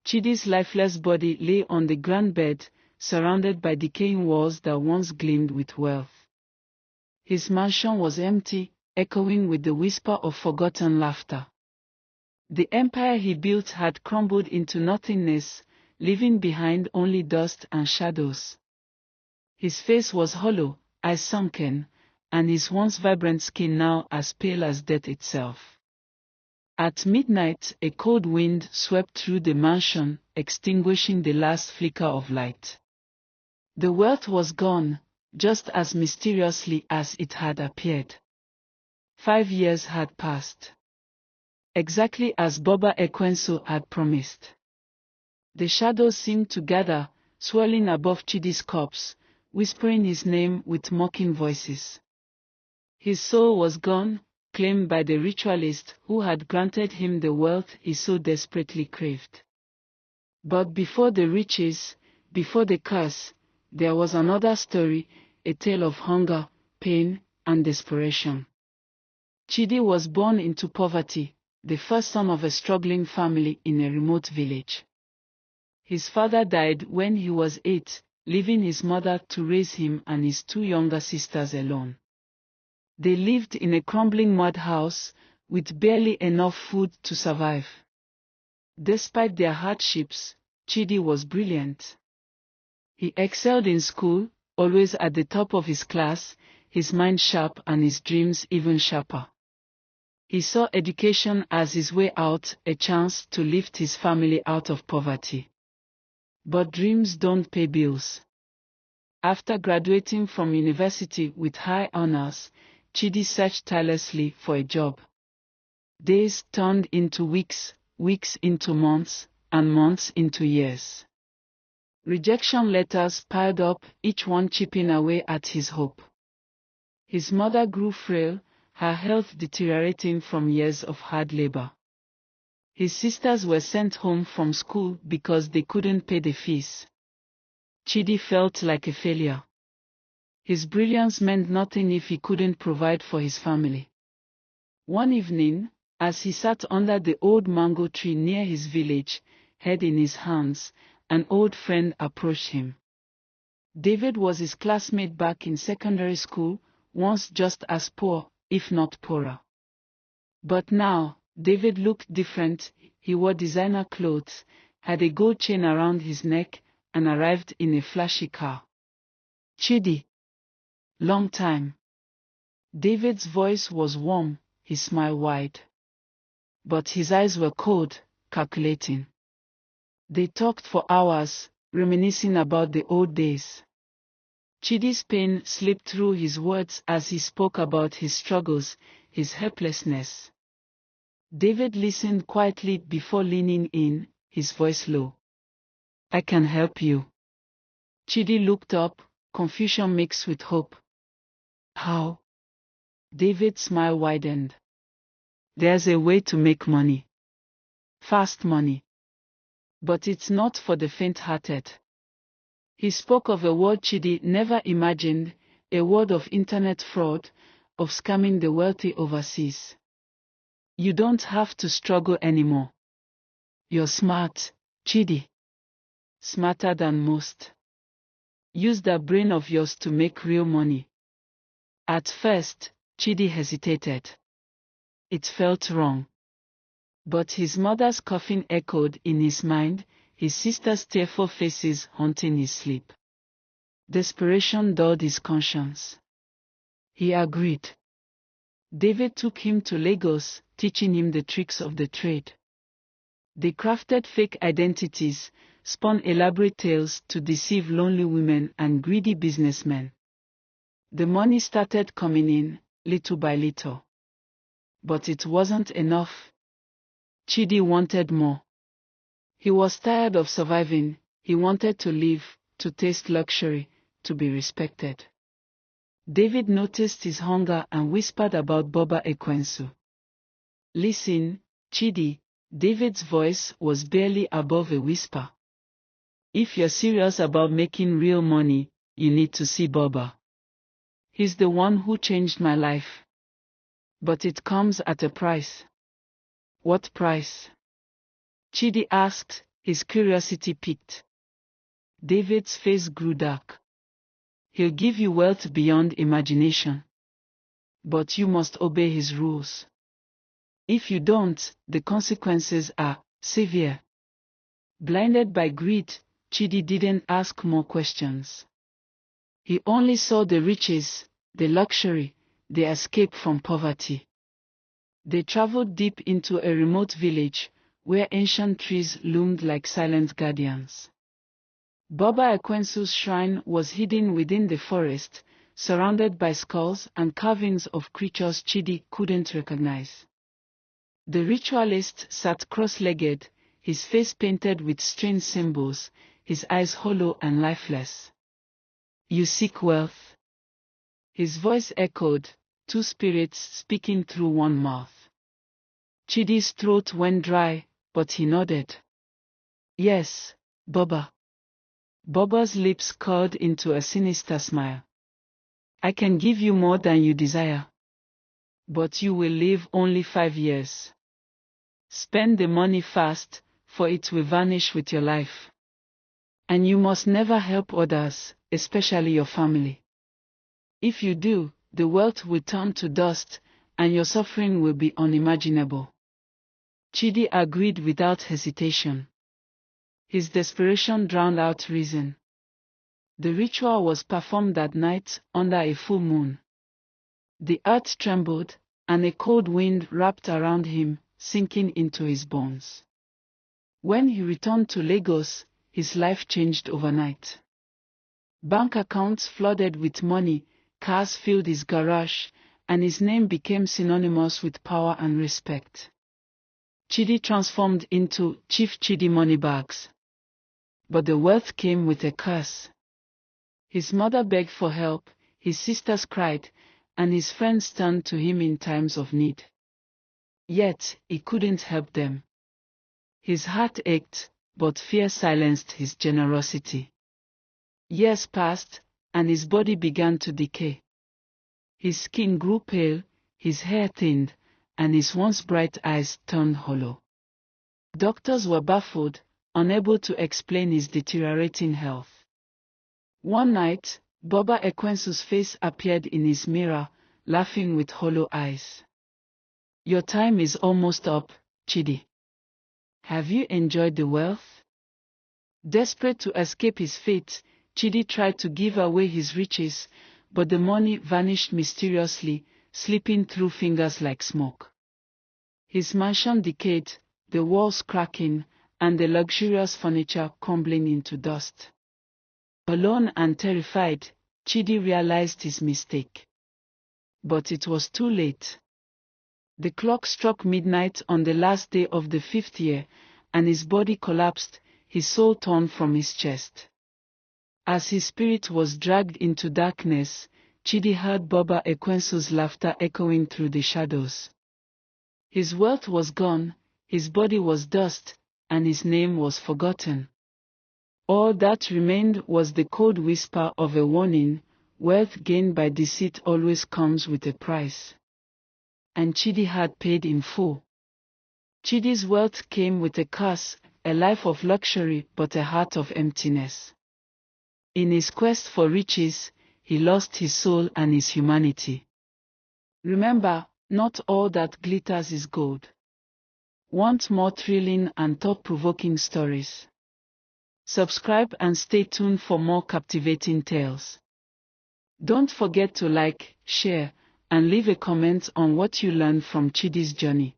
Chidi's lifeless body lay on the grand bed, surrounded by decaying walls that once gleamed with wealth. His mansion was empty, echoing with the whisper of forgotten laughter. The empire he built had crumbled into nothingness, leaving behind only dust and shadows. His face was hollow, eyes sunken, and his once vibrant skin now as pale as death itself. At midnight, a cold wind swept through the mansion, extinguishing the last flicker of light. The wealth was gone, just as mysteriously as it had appeared. 5 years had passed. Exactly as Boba Ekwensu had promised. The shadows seemed to gather, swirling above Chidi's corpse, whispering his name with mocking voices. His soul was gone, claimed by the ritualist who had granted him the wealth he so desperately craved. But before the riches, before the curse, there was another story, a tale of hunger, pain, and desperation. Chidi was born into poverty, the first son of a struggling family in a remote village. His father died when he was 8, leaving his mother to raise him and his 2 younger sisters alone. They lived in a crumbling mud house, with barely enough food to survive. Despite their hardships, Chidi was brilliant. He excelled in school, always at the top of his class, his mind sharp and his dreams even sharper. He saw education as his way out, a chance to lift his family out of poverty. But dreams don't pay bills. After graduating from university with high honors, Chidi searched tirelessly for a job. Days turned into weeks, weeks into months, and months into years. Rejection letters piled up, each one chipping away at his hope. His mother grew frail, her health deteriorating from years of hard labor. His sisters were sent home from school because they couldn't pay the fees. Chidi felt like a failure. His brilliance meant nothing if he couldn't provide for his family. One evening, as he sat under the old mango tree near his village, head in his hands, an old friend approached him. David was his classmate back in secondary school, once just as poor, if not poorer. But now, David looked different. He wore designer clothes, had a gold chain around his neck, and arrived in a flashy car. Chidi. Long time. David's voice was warm, his smile wide. But his eyes were cold, calculating. They talked for hours, reminiscing about the old days. Chidi's pain slipped through his words as he spoke about his struggles, his helplessness. David listened quietly before leaning in, his voice low. I can help you. Chidi looked up, confusion mixed with hope. How? David's smile widened. There's a way to make money. Fast money. But it's not for the faint-hearted. He spoke of a world Chidi never imagined, a world of internet fraud, of scamming the wealthy overseas. You don't have to struggle anymore. You're smart, Chidi. Smarter than most. Use that brain of yours to make real money. At first, Chidi hesitated. It felt wrong. But his mother's coughing echoed in his mind, his sister's tearful faces haunting his sleep. Desperation dulled his conscience. He agreed. David took him to Lagos, teaching him the tricks of the trade. They crafted fake identities, spun elaborate tales to deceive lonely women and greedy businessmen. The money started coming in, little by little. But it wasn't enough. Chidi wanted more. He was tired of surviving, he wanted to live, to taste luxury, to be respected. David noticed his hunger and whispered about Boba Ekwensu. Listen, Chidi, David's voice was barely above a whisper. If you're serious about making real money, you need to see Boba. He's the one who changed my life. But it comes at a price. What price? Chidi asked, His curiosity piqued. David's face grew dark. He'll give you wealth beyond imagination. But you must obey his rules. If you don't, the consequences are severe. Blinded by greed, Chidi didn't ask more questions. He only saw the riches, the luxury, the escape from poverty. They traveled deep into a remote village, where ancient trees loomed like silent guardians. Baba Ekwensu's shrine was hidden within the forest, surrounded by skulls and carvings of creatures Chidi couldn't recognize. The ritualist sat cross-legged, his face painted with strange symbols, his eyes hollow and lifeless. You seek wealth? His voice echoed, two spirits speaking through one mouth. Chidi's throat went dry, but he nodded. Yes, Baba. Baba's lips curled into a sinister smile. I can give you more than you desire. But you will live only 5 years. Spend the money fast, for it will vanish with your life. And you must never help others, especially your family. If you do, the wealth will turn to dust, and your suffering will be unimaginable. Chidi agreed without hesitation. His desperation drowned out reason. The ritual was performed that night, under a full moon. The earth trembled, and a cold wind wrapped around him, sinking into his bones. When he returned to Lagos, his life changed overnight. Bank accounts flooded with money, cars filled his garage, and his name became synonymous with power and respect. Chidi transformed into Chief Chidi Moneybags. But the wealth came with a curse. His mother begged for help, his sisters cried, and his friends turned to him in times of need. Yet, he couldn't help them. His heart ached, but fear silenced his generosity. Years passed, and his body began to decay. His skin grew pale, his hair thinned, and his once bright eyes turned hollow. Doctors were baffled, unable to explain his deteriorating health. One night, Baba Ekwensu's face appeared in his mirror, laughing with hollow eyes. Your time is almost up, Chidi. Have you enjoyed the wealth? Desperate to escape his fate, Chidi tried to give away his riches, but the money vanished mysteriously, slipping through fingers like smoke. His mansion decayed, the walls cracking, and the luxurious furniture crumbling into dust. Alone and terrified, Chidi realized his mistake. But it was too late. The clock struck midnight on the last day of the 5th year, and his body collapsed, his soul torn from his chest. As his spirit was dragged into darkness, Chidi heard Baba Ekwensu's laughter echoing through the shadows. His wealth was gone, his body was dust, and his name was forgotten. All that remained was the cold whisper of a warning: wealth gained by deceit always comes with a price. And Chidi had paid in full. Chidi's wealth came with a curse, a life of luxury but a heart of emptiness. In his quest for riches, he lost his soul and his humanity. Remember, not all that glitters is gold. Want more thrilling and thought-provoking stories? Subscribe and stay tuned for more captivating tales. Don't forget to like, share, and leave a comment on what you learned from Chidi's journey.